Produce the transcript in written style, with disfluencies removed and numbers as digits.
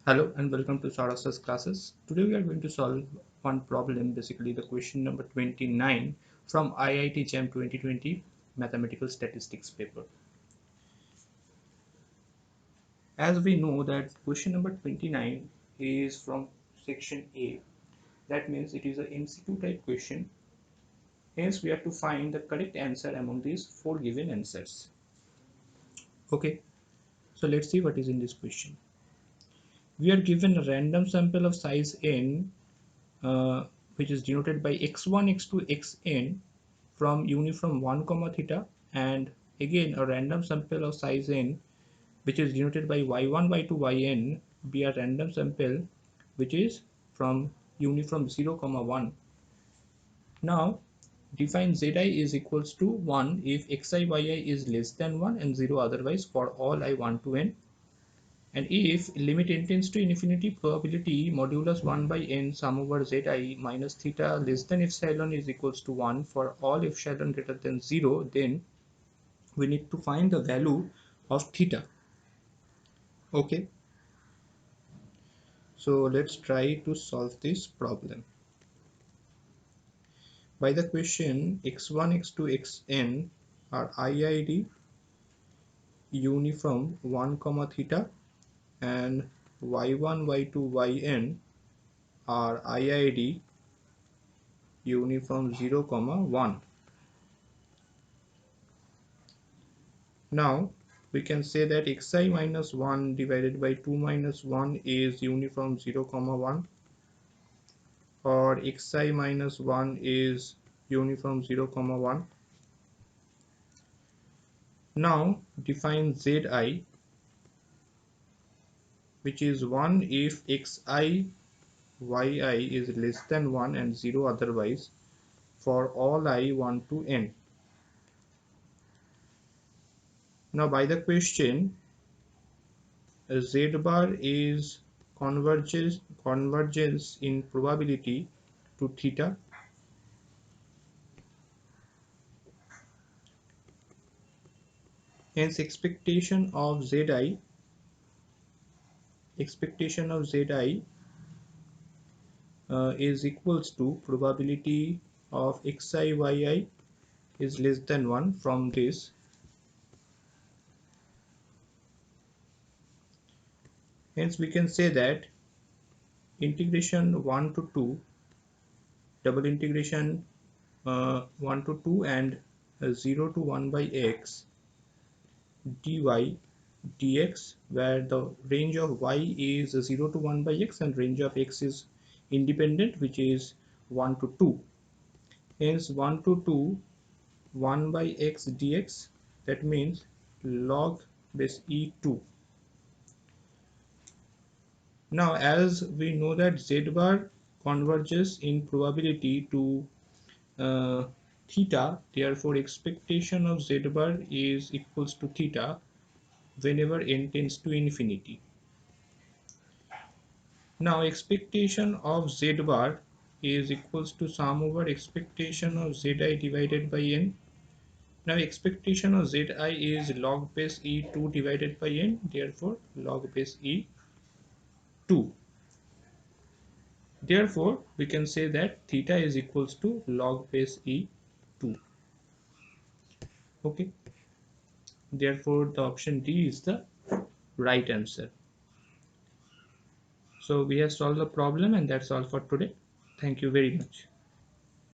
Hello and welcome to Saras's classes. Today we are going to solve one problem, basically the question number 29 from IIT JAM 2020 Mathematical Statistics paper. As we know that question number 29 is from section A, that means it is a MCQ type question. Hence we have to find the correct answer among these four given answers. Okay, so let's see what is in this question. We are given a random sample of size n which is denoted by x1, x2, xn from uniform 1 comma theta, and again a random sample of size n which is denoted by y1, y2, yn be a random sample which is from uniform 0 comma 1. Now define zi is equals to 1 if xi yi is less than 1 and 0 otherwise for all I 1 to n. And if limit n tends to infinity, probability modulus 1 by n sum over zi minus theta less than epsilon is equals to 1 for all epsilon greater than 0, then we need to find the value of theta. Okay, so let's try to solve this problem. By the question, x1, x2, xn are IID uniform 1 comma theta, and y1, y2, yn are IID uniform 0 comma 1. Now we can say that xi minus 1 divided by 2 minus 1 is uniform 0 comma 1, or xi minus 1 is uniform 0 comma 1. Now define zi, which is 1 if xi yi is less than 1 and 0 otherwise for all I 1 to n. Now by the question, z bar is convergence in probability to theta. Hence expectation of zi is equals to probability of xi yi is less than 1 from this. Hence we can say that integration 1 to 2, double integration 1 to 2 and 0 to 1 by x dy dx, where the range of y is 0 to 1 by x and range of x is independent, which is 1 to 2. Hence 1 to 2 1 by x dx, that means log base e2. Now as we know that z bar converges in probability to theta, therefore expectation of z bar is equals to theta whenever n tends to infinity. Now expectation of z bar is equals to sum over expectation of zi divided by n. Now expectation of zi is log base e2 divided by n, therefore log base e2. Therefore we can say that theta is equals to log base e2. Okay, therefore the option D is the right answer. So we have solved the problem, and that's all for today. Thank you very much.